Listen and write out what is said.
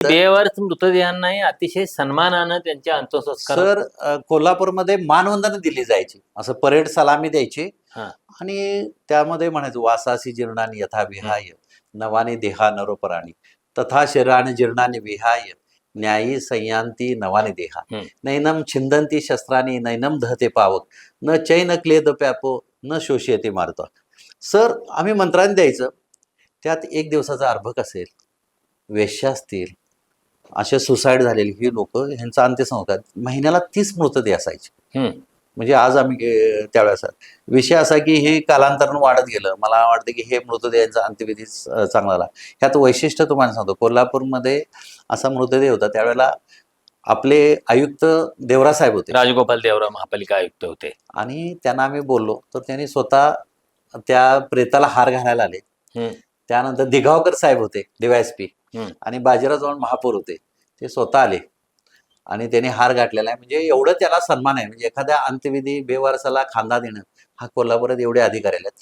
बेवारस मृतदेहांनाही अतिशय सन्मानानं त्यांच्या अंत्यसंस्कार सर कोल्हापूरमध्ये मानवंदना दिली जायची, असं परेड सलामी द्यायची हा. आणि त्यामध्ये म्हणायचं वासासी जीर्णानि यथा विहाय नवानी देहा नरोपराणी तथा शरीराने जीर्णानि विहाय न्यायी संयांती नवानी देहा नैनम छिंदंती शस्त्रानी नैनम दहते पावक न चैन क्लेद प्यापो न शोषयते मारतो. सर आम्ही मंत्राने द्यायचं, त्यात एक दिवसाचा अर्भक असेल, वेश्या असतील, असे सुसाईड झालेली ही लोक, ह्यांचा अंत्यसंस्कार महिन्याला 30 मृतदेह असायचे. म्हणजे आज आम्ही त्यावेळेस विषय असा की हे कालांतरानं वाढत गेलं. मला वाटतं की हे मृतदेहांचा अंत्यविधी चांगला झाला. ह्यात वैशिष्ट्य तुम्हाला सांगतो, कोल्हापूरमध्ये असा मृतदेह होता त्यावेळेला आपले आयुक्त देवरा साहेब होते, राजगोपाल देवरा महापालिका आयुक्त होते, आणि त्यांना आम्ही बोललो तर त्यांनी स्वतः त्या प्रेताला हार घालायला आले. त्यानंतर दिघावकर साहेब होते DYSP आणि बाजीराव चव्हाण महापौर होते, ते स्वतः आले आणि त्यांनी हार घातलेला आहे. म्हणजे एवढं त्याला सन्मान आहे. म्हणजे एखाद्या अंत्यविधी बेवारसाला खांदा देणं हा कोल्हापुरात एवढे अधिकारी आहेत.